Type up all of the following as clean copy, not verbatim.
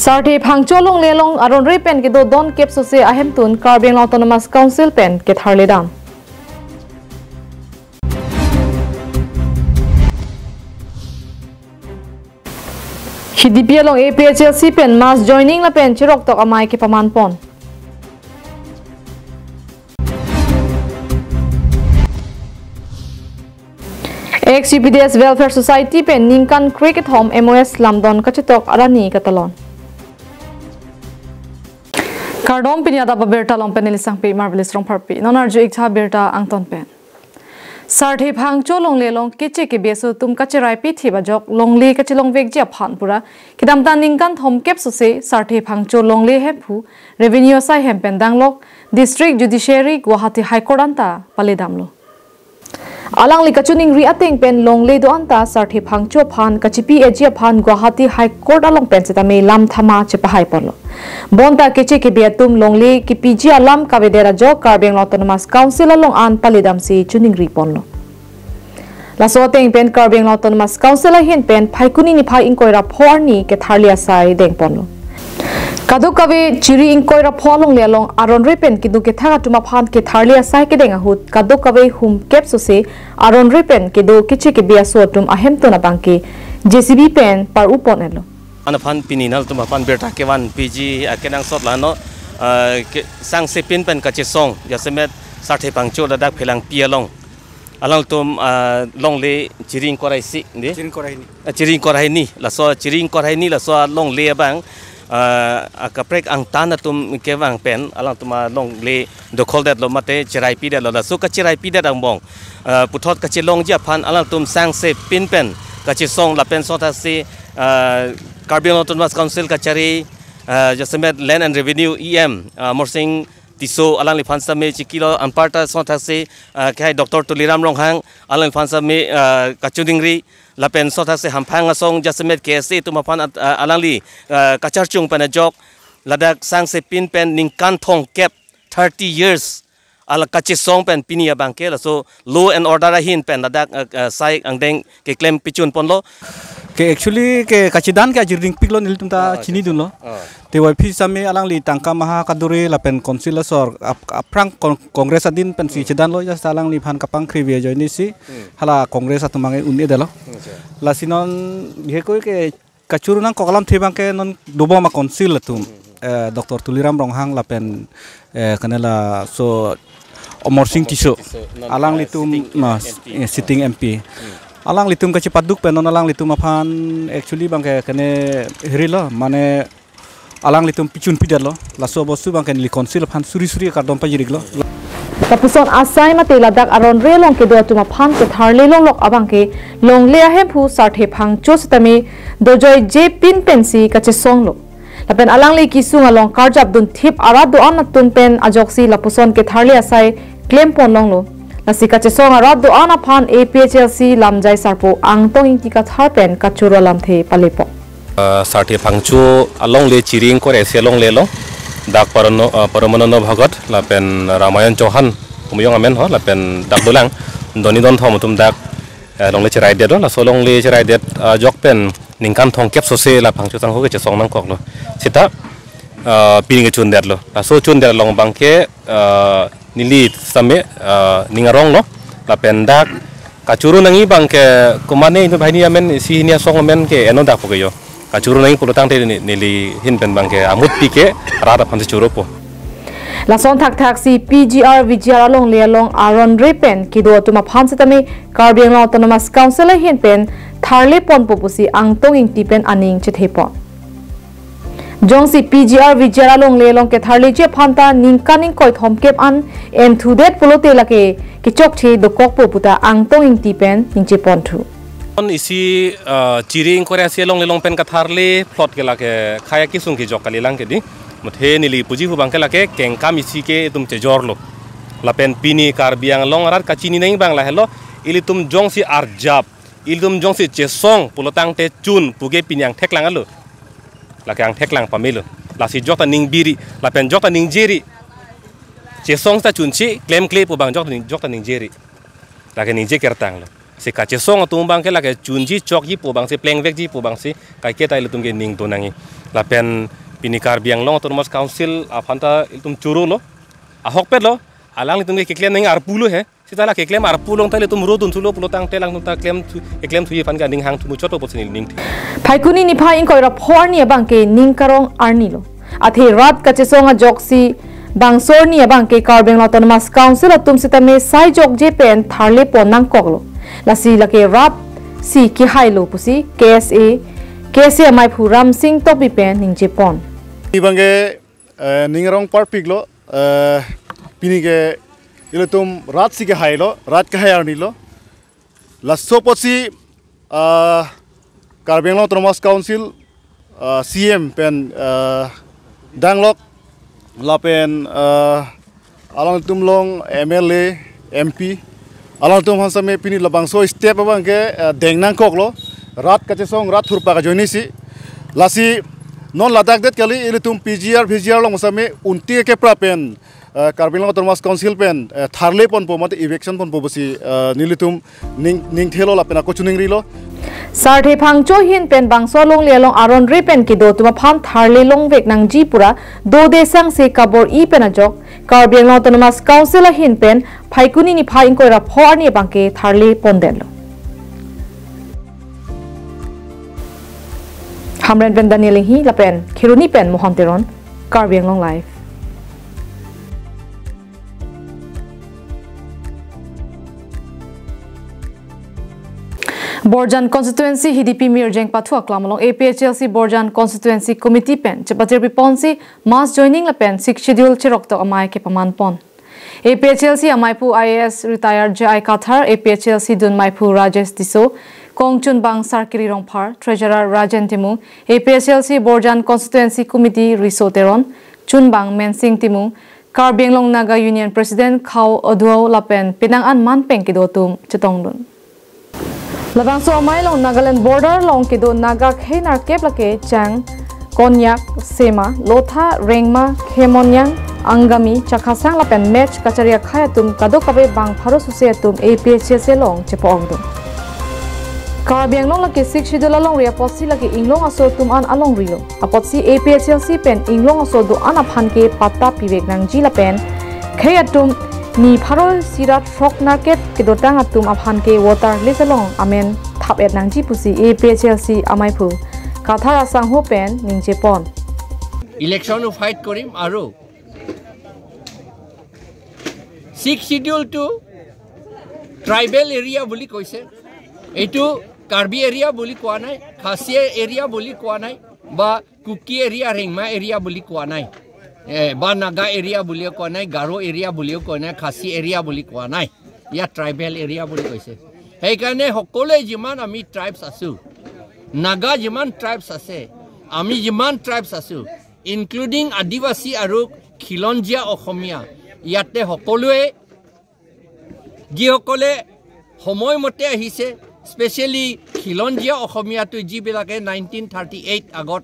Sarthi phangcholong lelong aron repen ke do don kep so se ahem tun Karbi Anglong Autonomous Council pen ke tharle dam. Hidipia long APHLC pen mass joining la pen chirok tok amai ke paman pon. XUPDS Welfare Society pen Ningkan Cricket Home MOS Lamdon kachitok arani katalon. Kardom pinyada ba berta long pen ilisang pe marvelous rong parpi nonarju ikha berta angton pen. Sarthi phangcho long lelong keche ke beso tum kachirai pi thiba jok longle kachilong vekja phan pura kidam ta Ningkan thom kep so se Sarthi phangcho longle hephu revenue sai hempen danglok district judiciary Guwahati High Court anta paledamlo. Alang li kachuning ri ateng pen longle do anta Sarthi phangcho phan kachipi ejia phan Guwahati High Court along pen setame lam thama chepahai porlo. Bonta keche ke beatum longle ki PG alam kavedera jo Karbi Anglong Autonomous Council along an paledam si chuning ri ponlo. Laso teng pen Karbi Anglong Autonomous Council a hin pen phaikuni ni phai inkoira phorni ke tharlia sai deng ponlo. Kadu kawe chiri inkoira pholong lelong aron repen kidu ke thaga tuma phan ke tharlia sai ke denga hut kadu kawe hum kep so se aron repen kidu keche ke bia so tum ahem to na bangke JCB pen par upon elo. Anaphan pininal tuma pan berta ke wan PG akenang sot lano sang sepin pen kache song yasemet Sarthi phangcho dadak phelang pialong alang tum longle chiring korai si ni chiring korai ni laso chiring korai ni laso longle bang akaprek ang tan tum kewang pen alang tuma longle do call that lo mate chirai pi dat lo la so ka chirai pi dat ang bong puthot ka chilong ja phan alang tum sang se pin pen ka chi song la pen so ta si Karbi Anglong Autonomous Council ka chari jasemet land and revenue EM morsing tiso alang li phansa me chikilo anparta so ta si kai Dr. Tuliram Ronghang alang phansa me kachudingri lapen so ta se hamphang asong jasemet KSC tumapan alang li kacharchung panajok ladak sang se pin pen Ningkan thong kep 30 years ala kachisong pen pinia bangke so law and order hin pen ladak sai angdeng ke claim pichun ponlo ke actually ke kachidan ke jiring piklo nil tumta chini dun lo te wai phi same alang li tangka maha kadure la pen council sor aprang congress adin pen si chidan lo just alang li phan kapang khribe joini si hala congress atumange unne delo la sinon bihekoi ke kachurunang kokalam thebang ke non dobo ma council atum Dr. Tuliram Ronghang la pen kanela so Omorsing tiso alang litum sitting MP alang litum kachi paduk penon alang litum aphan actually bangke kene hirilo mane alang litum pichun pidalo laso bosu bangke li council aphan suri kardom pajiriglo Tapuson asai mate ladak aron relong ke do tuma phan ke tharle long lok abangke longle ahem phu Sarthi phangcho setame dojoi je pin pensi kachi songlo lapen alang li kisung along karjap dun thip arado an tun pen ajoksi lapuson ke tharle asai claim pon longlo lasika che song arado an aphan APHLC lamjai sarpo angtong intika tharpen kachuro lamthe palepo Sarthi phangcho along le chiring kore se long le lo dak paramono bhagat lapen Ramayan Chauhan umyong amen ho lapen dak dolang doni don thom tum dak long le chirai det lo la so long le chirai det jok pen Ningkan thong kep so se la phangcho tang ho ke che song nang kok lo sita ping ke chun det lo la so chun det long bangke nili same ningarong lo la pendak kachuru nangi bangke kumane itu bahini amen si nia song amen ke eno dak pokeyo kachuru nangi kulutang te nili hin pen bangke amut pike rada phan churu po la son thak si PGR VGR long le long aron repen kido tuma phan setame Karbi Anglong Autonomous Council hin pen tharle pon popusi angtong intipen aning chethepo Jongsi PGR VGR long le long ke tharle je phanta Ningkaning koi thom kep an em thu det pulote lake ki chok the do kok poputa angtong intipen ingche pon thu on isi chiring kore se long le long pen ka tharle plot ke lake khaya ki sung ki jokali lang ke di muthe nili puji hu bang ke lake kengkam isi ke tum che jorlo la pen pini Karbi Anglong arar kachini nei bang la hello ili tum jongsi arjab ili tum jongsi chesong pulotang te chun puge pinyang theklang alu la kang theklang pamilu la si jota ning biri la pen jota ning jeri chesong ta chunchi claim pu bang jota ning jeri la ke ning je kertang lo se ka che song tu bang ke la ke chun ji chok ji pu bang se pleng vek ji pu bang se kai ke tai lutum ge ning to nangi la pen pini KarbiAnglong autonomous council afanta iltum churu lo ahok pet lo alang litum ke klem nang arpulu he sitala ke klem arpulong tai litum rodun sulo pulotang telang tum ta klem thu fan ga ning hang tu chot po sinil ning phaikuni ni phai ko ra phor ni bang ke ning karong arni lo athe rat ka che songa joksi bangsor ni bang ke KarbiAnglong autonomous council atum sitame sai jok je pen tharle ponang koklo lasi lake rat si ki hailo pusi KSA mai phuram sing to bi pen ning je pon ibange ningrong parpiglo pinige iletum rat si ke hailo rat ke hayar nilo lasso posi KarbiAnglong autonomous council CM pen danglok lapen along tumlong MLA MP along tum hansame pini labang so step abang ke dengnang koklo rat kache song rat thurpa ka joini si lasi non ladak det kali ile tum VGR long same unti ke prapen KarbiAnglong autonomous council pen tharle pon po mate eviction pon po bosi nilitum ning thelo lapena ko chuning rilo sarthe phangcho hin pen bangso long le long aron re pen ki do tuma pham tharle long vek nang ji pura do de sang se kabor I pen ajok KarbiAnglong autonomous council a hin pen phaikuni ni phaing ko ra phor ni bangke tharle pon den lo hamren pen daniel hi la pen khiruni pen mohanteron KarbiAnglong live Borjan constituency HDP Mirjeng Pathua Klamalong APHLC Borjan constituency committee pen Chapatir Ponsi mass joining la pen 6 schedule chirok to amai ke paman pon APHLC amaipu IAS retired JI Kathar APHLC dun maipu Rajesh Diso Kongchun Bang Sarkiri Rongphar Treasurer Rajan Timu APHLC Borjan constituency committee Risoteron Chunbang Mensing Timu KarbiAnglong Naga Union President Khao Oduo Lapen Pinang An Manpeng Kidotum Chitonglun Labang so amai long Nagaland border long kido Naga Khenar Keplake Chang Konyak Sema Lotha Rengma Khemonyang Angami Chakhasang lapen match kacharia khayatum kadokabe bang pharo suseatum APHLC long chepongdum KarbiAnglong lake 6 schedule long ria potsi lake inglong aso tum an along rilo apotsi APHLC pen inglong aso do an aphanke patta pivek nang jila pen khayatum ni pharo sirat frog market kidotang atum aphanke water lisalong amen thap et nang ji pusi APHLC amaipu kathara sangho pen ningche pon election of fight korim aru 6 schedule to tribal area boli koise etu Karbi area boli koa nai Khasia area boli koa nai ba Kuki area Rengma area boli koa nai ba Naga area boli koa nai Garo area boli koa nai Khasi area boli koa nai ya tribal area boli koise heikane hokole jiman ami tribes asu Naga jiman tribes ase ami jiman tribes asu including Adivasi aru Khilonjia Okhomia ইয়াতে সকলোৱে যিসকলে সময়মতে আহিছে স্পেশালি খিলঞ্জীয়া অসমীয়াটো যিবিলাকে 1938 আগত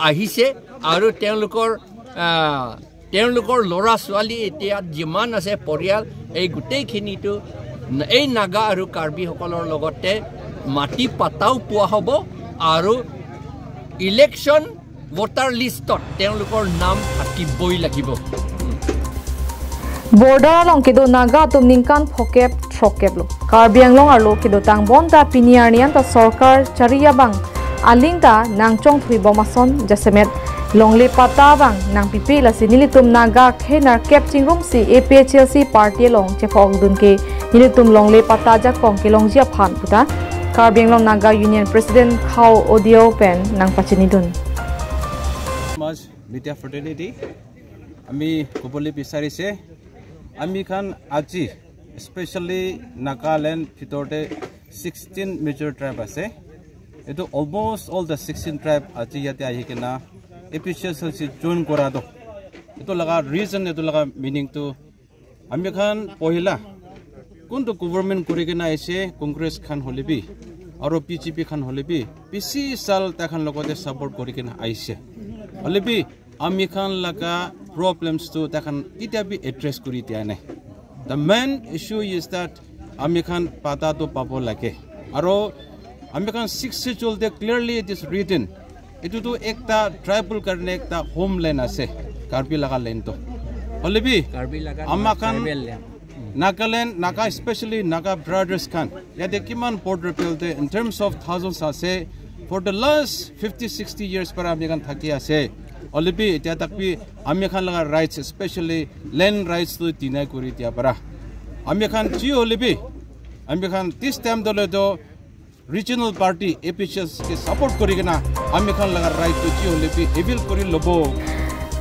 আহিছে আৰু তেওঁলোকৰ ল'ৰা ছোৱালী এতিয়া যিমান আছে পৰিয়াল এই গোটেইখিনিটো এই নাগা আৰু কাৰ্বি সকলৰ লগতে মাটি পাতাও পোৱা হ'ব আৰু ইলেকশ্যন ভোটাৰ লিষ্টত তেওঁলোকৰ নাম থাকিবই লাগিব Border along kido Naga tum ningkan phokep throkep lo KarbiAnglong arlo kido tangbon ta piniarnian ta sarkar charia bang aling ta nangchong thui bomason jasemet longle pata bang nang pipi la sinilitum Naga khenar kep chingrum si APHLC party long chefong dun ke nilitum longle pata ja kong ke longjia phan puta KarbiAnglong Naga Union President Khao Oduo pen nang pachini dun Mas media fraternity ami kopoli bisarise আমি খান আজি স্পেশালি নাগাল্যান্ড ভিতৰতে 16 major tribe আছে এটো almost all the 16 ট্ৰাইব আজি ইয়াতে আহি কিনা এপিচিয়েলসি জয়েন কৰাটো এটো লগা ৰিজন এটো লগা মিনিং তো আমি খান পহিলা কোনটো গভৰ্ণমেন্ট কৰি কিনা আইছে কংগ্ৰেছ খান হলিবি আৰু পিজিপি খান হলিবি পিছি সাল তাখান লগতে সাপোৰ্ট কৰি কিনা আইছে হলিবি আমি খান লগা problems to takan itabi address kuri tiane the main issue is that Amikhan pata to papo lake. Aro Amikhan 6 schedule there clearly it is written. Itu to ekta tribal karne ekta homeland ase. Karbi laga lento. Olibi. Karbi laga. Amakan Nagaland, Naga especially Naga brothers kan. Yade kiman port repeal de in terms of thousands ase. For the last 50-60 years para Amikhan thaki ase. Olibi tia takpi Amikhan laga rights especially land rights to deny kuri tia para. Amikhan chi olibi. Amikhan this time dole do regional party APHS ke support kuri gana Amikhan laga right to chi olibi evil kuri lobo.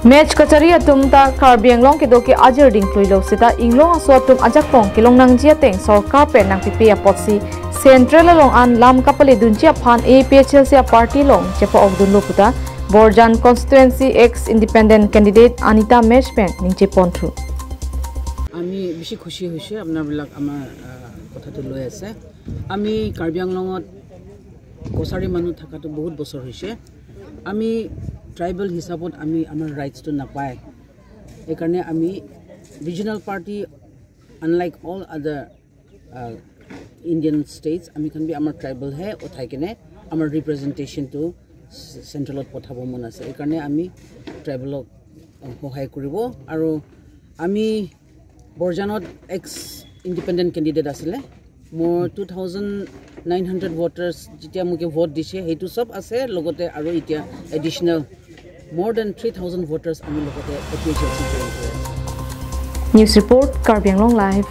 Match kachari atum ta Karbi Anglong ke do ke ajar ding plui lo sita Inglong aso atum ajak pong kilong nang jia teng sarkar pen nang pipi apotsi central long an lam kapale dunjia phan APHL se party long chepo ogdun lo puta Borjan constituency ex independent candidate Anita match pen ningche pon thru Ami bishi khushi hoise apnar bilak amar kotha to loi ase ami Karbi Anglongot kosari manu thakato bahut bosor hoise ami tribal hisabot ami amar rights to napai ekarne ami regional party unlike all other Indian states ami kan bi amar tribal hai othai kene amar representation to central pothabo mon ase ekarne ami tribal hohai koribo aro ami Borjanot ex independent candidate asile more 2900 voters jitia muke vote dishe hetu sob ase logote aro itia additional more than 3000 voters ami logote appreciate News report KarbiAnglongLIVE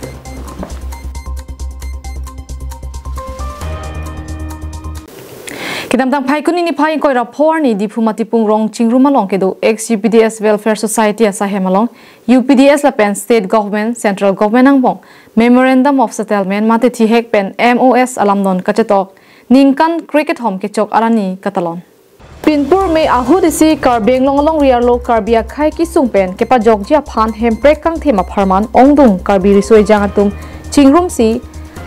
Kitamtang phai kuni ni phai koi rapor ni dipumati pungrong chingruma long kedo ex UPDS Welfare Society asa hemalong UPDS la pen state government central government angbong memorandum of settlement mate thi hek pen MOS alamnon kachetok ningkan cricket home ke chok arani katalon Pinpur me ahu disi Karbi Anglong riarlo Karbia khai ki sungpen kepa jogjia phan hemprek kang thema pharman ongdung Karbi risoi jangatum chingrum si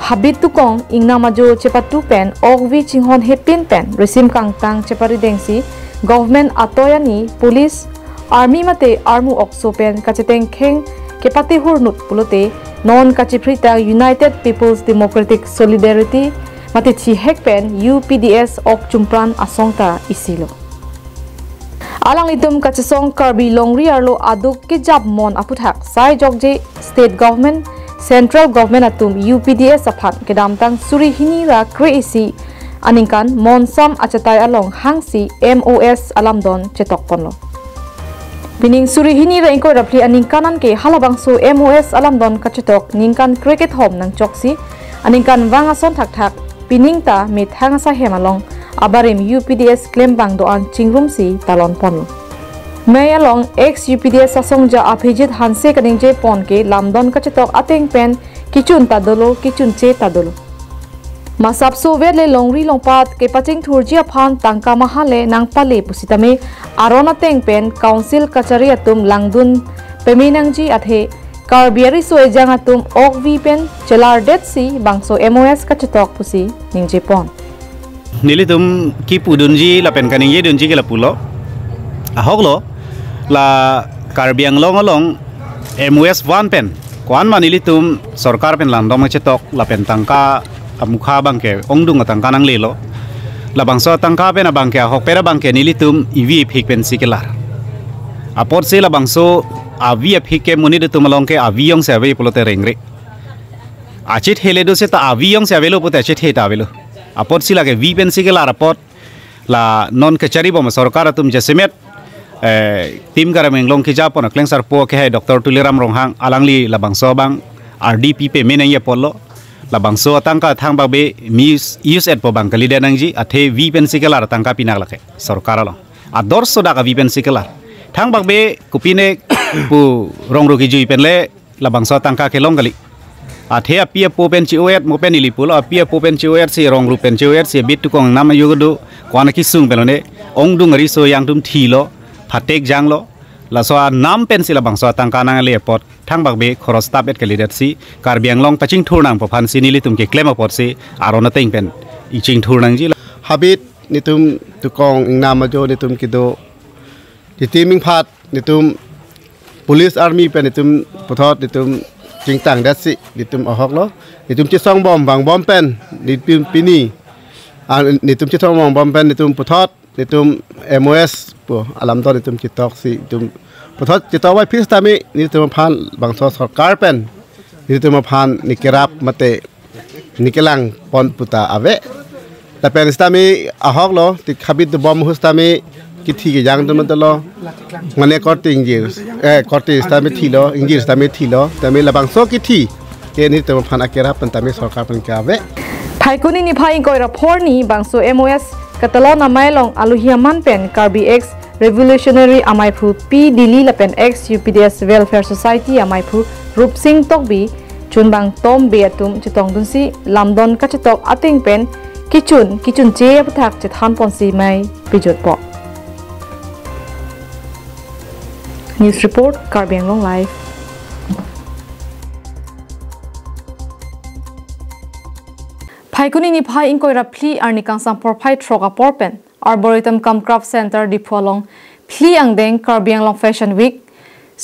habit tukong ingna majo chepatu pen ogvi chinghon hepin pen resim kang tang chepari dengsi government atoyani police army mate armu okso pen kacheteng kheng kepati hurnut pulote non kachifrita United People's Democratic Solidarity mate chi hek pen UPDS ok chumpran asongta isilo alang litum kachesong Karbi longri arlo aduk ke jab mon aputhak sai jogje state government Central Government atum UPDS aphan kedamtang suri hini ra kreisi aningkan monsam achatai along hangsi MOS alamdon chetok ponlo Pining suri hini ra ingko rapli aningkanan ke halabangso MOS alamdon kachetok ningkan cricket home nang choksi aningkan wangason thak piningta mit hangasa hemalong abarim UPDS claim bang doan chingrumsi talon ponlo Mayalong ex UPDS sasongja apejit hanse kaningje pon ke lamdon kachetok ateng pen kichun tadolo kichun che tadolo Masap so vedle longri longpat ke paching thurjia phan tangka mahale nangpale pusitame arona teng pen council kachari atum langdun peminangji athe Karbiari so ejang atum ogvi pen chelar detsi bangso MOS kachetok pusi ningje pon Nilitum ki pudunji la pen kaningje dunji ke la pulo ahoglo la Karbi Anglong MOS 1 pen kwan manilitum sarkar pen landom chetok la pen tangka amukha bangke ongdung tangka nang lelo la bangso tangka pen abangke hokpera bangke nilitum ivi phik pen sikelar apor se la bangso avi phike munide tumalongke aviong se ave polote rengre achit heledo se ta aviong se avelo pote achit heta avelo apor sila ke vi pen sikelar apor la non kachari bom sarkar atum jesemet tim Karbi Anglong kija pon kleng sar po ke hai Dr. Tuliram Ronghang alangli labangso bang RDP pe menang ye polo labangso tangka thang ba be mis use et po bang kali denangji athe vi pen sikelar tangka pinak lake sarkar along ador soda ka vi pen sikelar thang bang be kupine pu rongro ki jui pen le labangso tangka ke long kali athe apia po pen chi oet mo pen ilipul apia po pen chi oet si rongru pen chi oet si bit tu kong nam yugodu kwana ki sung pelone ongdung ri so yang tum thilo Hatek janglo la so nam pen sila bangso tangka nang le pot thang bagbe khoros tapet ke leader si Karbi Anglong paching thurnang pophan sinili tumke claim apot si arona teng pen iching thurnang ji habit nitum tukong ingna majo nitum kido di timing phat nitum police army pen nitum pothot nitum จริงต่างดัดสินิตุมออกล้อนิตุมจะซ่องบอมบางบอมเป็นนิตุมปีนี้นิตุมจะซ่องบอมเป็นนิตุมปุถอดนิตุมMOS ปัวอาลัมตอนนิตุมจิตตอกสินิตุมปุถอดจิตตอกไว้พิสตามินิตุมพันบางสอการเป็นนิตุมพันนิกรับมาเตนิกลังปอนปุตตาอเวแต่เป็นสตามิออกล้อติดขับบิดบอมหุสตามิกิธีกยังตัวมันตลอดมันเนี่ยก็ติงยีก็ติสตามิทีล้ออิงยีสตามิทีล้อแต่มีระบางโซกิธีเกนี่ตัวพันอาเกรับเป็นตามิสอการเป็นกาเวไทยกุนี่พาอิงกอยรับพอร์นี่บางโซ MOS กัตลอนamai long aluhiaman pen Karbi X Revolutionary amai phu P Dili la pen X UPDS Welfare Society amai phu Rup Singh Tokbi chun bang tom be atum chitong dun si lamdon ka chitok ating pen kichun che pathak chithan pon si mai pijot po News report KarbiAnglongLIVE Phaikuni ni phai in koira phli arni kangsang por phai troka porpen Arboretum Cum Craft Center Dipolong phli angdeng KarbiAnglong Fashion Week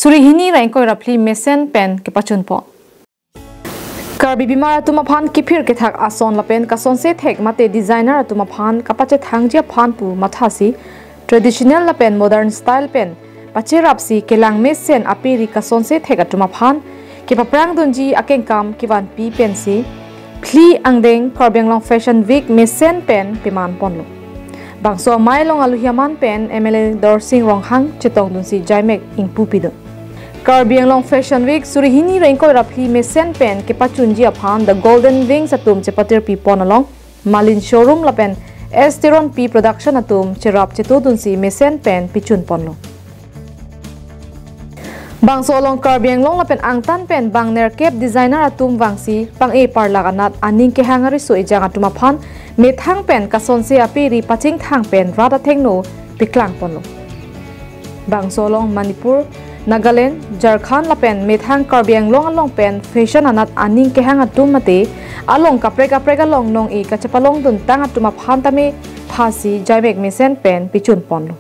surihini ra in koira phli mesen pen ke pachun po Karbi bimara tuma phan kipir ke thak ason la pen kason se thek mate designer tuma phan kapache thangjia phan pu mathasi traditional la pen modern style pen pache rapsi kelang mesen apiri kason se thek atuma phan ke paprang donji akengkam kiwan pi pen si Phli angdeng KarbiAnglong Fashion Week mesen pen piman ponlo bangso mai long aluhiaman pen MLA Dorsing Ronghang chitong dun si Jaimek ingpu pido KarbiAnglong Fashion Week surihini rengko rapli mesen pen ke pachunji aphan the Golden Wings atum chepatir pi pon along Malin showroom la pen Esteron P production atum cherap chetu dun si mesen pen pichun ponlo Bangso long KarbiAnglong la pen angtan pen bang ner cap designer atum wangsi pang e parla kanat aning ke hangari so ejang atuma phan me thang pen kason se apiri paching thang pen rada thengno piklang ponlo Bangso long Manipur Nagaland Jharkhand la pen me thang KarbiAnglong along pen fashion anat aning ke hang atum mate along kaprega long nong e kachapalong dun tang atuma phan tame phasi Jaimek mesen pen pichun ponlo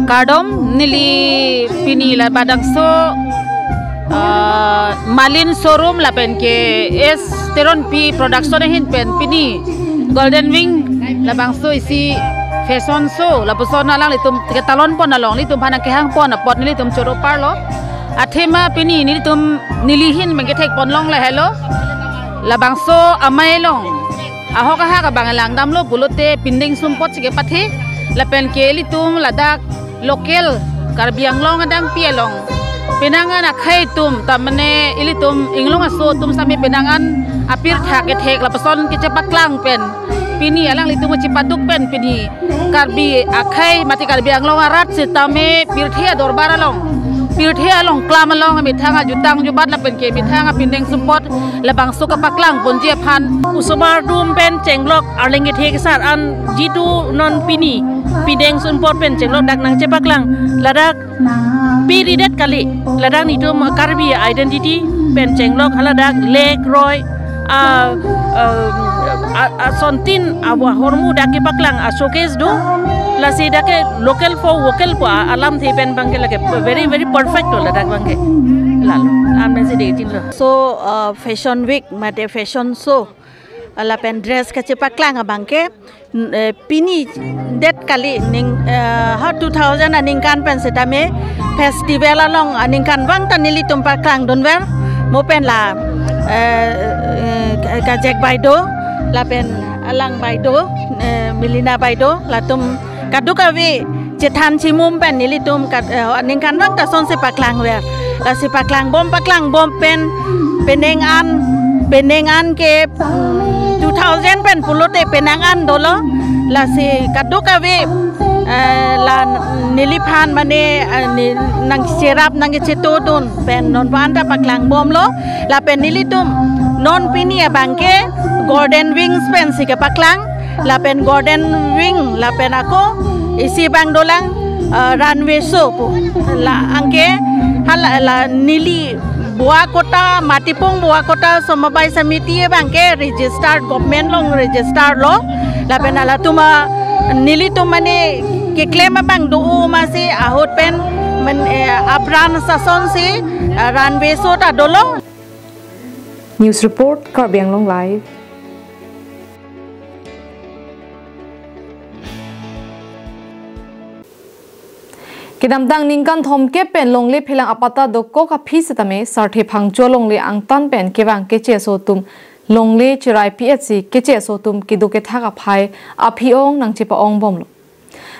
Kardom nili pinila badang so Malin showroom la pen ke Esteron P production hin pen pini Golden Wing la bang so isi fashion show la puson na lang litum talon pon na long litum phanang ke hang pon na pot litum choro parlo athema pini litum nilihin menge thek pon long la hello la bang so amai long ahoka ha ka bangalang damlo bulote pinding sumpot sige pathi la pen ke litum ladak local KarbiAnglong adang pialong penangan akhai tum tamane ilitum inglong aso tum sami penangan apir thak ke thek la pason ke chapaklang pen pini alang litum chipaduk pen pini Karbi akhai mati KarbiAnglong arat sitame pirthia dorbar along pirthia along klam along mi thanga jutang jubat la pen ke mi thanga pindeng support la bang suka paklang ponje phan usumar dum pen chenglok arling ke thek sar an jitu non pini pindeng support pen chenglok dak nang chepaklang ladak piridet kali ladak ni tum Karbi identity pen chenglok haladak leg roy sontin awa hormu dake paklang showcase do la si dake local for vocal po alam the pen bangke lage very perfect to ladak bangke lal amne se detin lo so fashion week mate fashion show la pen dress ka chepaklang bangke pini det kali ning ha 2000 aning kan pen setame festival along aning kan wang tanili tumpa klang donwer mo pen la ka Jack Baido la pen alang Baido Milina Baido la tum kadukawi chethan chimum pen nilitum aning kan wang ta son sepaklang wer la sepaklang bom pen penengan ke 2000 pen pulote penangan dolo la si kadukawi la niliphan mane nang serap nang chetodun pen non panta paklang bom lo la pen nilitum non pini abangke Golden Wings pen si ke paklang la pen Golden Wing la pen ako isi bang dolang runway show la angke hal la nili Buah kota Matipung Buah kota Somabai Samiti bangke registered government long register lo la penala tuma nili tumane ke claim bang do masih ahot pen men abran sason si runway so ta dolong. News report KarbiAnglongLIVE. Kidamtang ningkan thom ke pen longle philang apata dokko ka phi setame sarthe phangcho longle angtan pen kewang keche so tum longle chirai phc keche so tum kiduke thaka phai aphiong nangchipa ong bomlo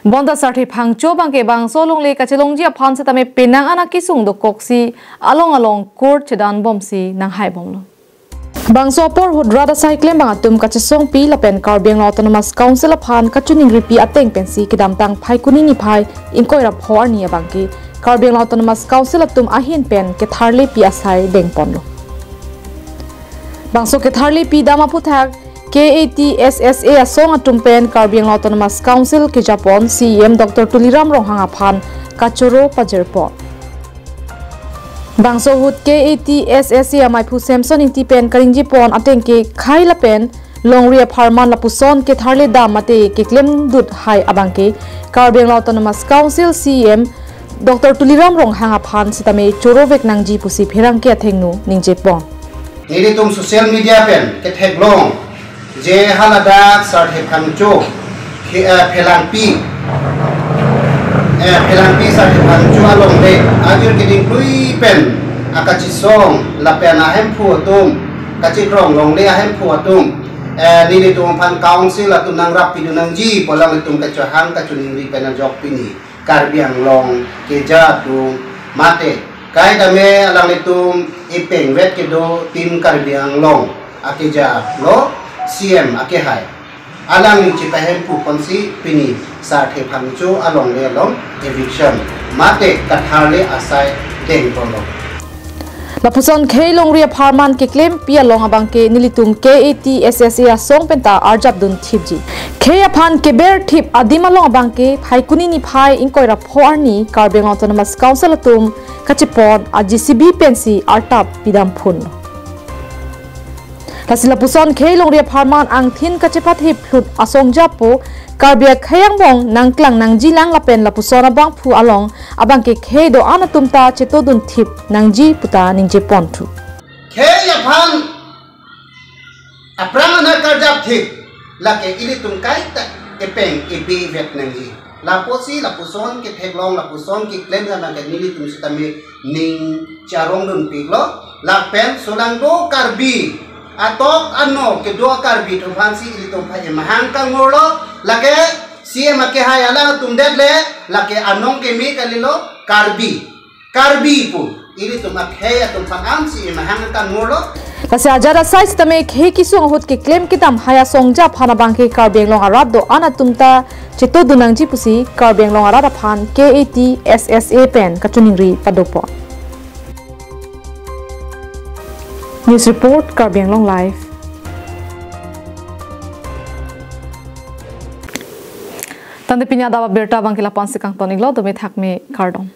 bonda sarthe phangcho bangke bang so longle ka chelongji aphan setame penang ana kisung dokoksi along court chedan bomsi nang hai bomlo Bangso por hudrada cycling bang atum kachesong pi lapen KarbiAnglong Autonomous Council aphan kachuning ripi ateng pensi kidamtang phai kunini phai inkoi rap hor ni abangki KarbiAnglong Autonomous Council atum ahin pen ke tharle pi asai dengpon lo Bangso ke tharle pi dama puthak KATSSA asong atum pen KarbiAnglong Autonomous Council ke Japon CEM Dr. Tuliram Ronghang aphan kachoro pajerpon Bangso hut KATSSA mai phu Samson inti pen karingji pon atengke khaila pen longria pharman lapuson ke tharle damate ke klem dut hai abangke KarbiAnglong Autonomous Council CM Dr. Tuliram Ronghang aphan sitame chorovek nangji pusi pherang ke athengnu ningje pon Nili tum social media pen ke theglong je halada sarthe phangcho phelang pi sarthe phangcho along le ajur kiding lui pen akachi song la pen ahem phu tum kachi krong long le ahem phu tum nili tum phan council atum nang rap pi nang ji polang tum ka chahang ka chuning ri pen jok pini KarbiAnglong ke ja tu mate kai dame alang litum ipeng wet ke do tim KarbiAnglong akeja lo CM ake hai alang ni chita hempu konsi pini sarthe phangchu along le long eviction mate katharle asai deng polo Lapuson K longria pharman ke claim pia long abangke nilitum KATSSA song penta arjab dun thipji K aphan ke ber thip adima long abangke phai kunini phai inkoi ra phoarni KarbiAnglong Autonomous Council atum kachipon GCB pensi artap pidam phun Lasila puson K longria pharman ang thin kachipat hip hlut asong japo Karbia khayang bong nangklang nangji lang lapen lapusona bang phu along abangke K do anatumta chetodun thip nangji puta ningje pontu K aphan aprang na karjap thip lake ili tum kai ta epeng epi vet nangji laposi lapuson ke theglong lapuson ki claim na ke nili tum sitame ning charong dun piglo lapen solang do karbi atok ano ke do karbi to fansi ili tum phaje mahang kang ngorlo lake CM ke hayala tum dedle lake anong ke mi kalilo karbi pu ili tum akheya tum fansi mahang kang ngorlo Kasi ajara size tame K kisung hut ke claim kitam haya songja phana bangke KarbiAnglong arad do anatumta cheto dunangji pusi KarbiAnglong arad aphan KATSSA pen kachuningri padopo News report KarbiAnglongLIVE Tande pinya dawa berta bangkila pansikang toniglo do me thakme kardom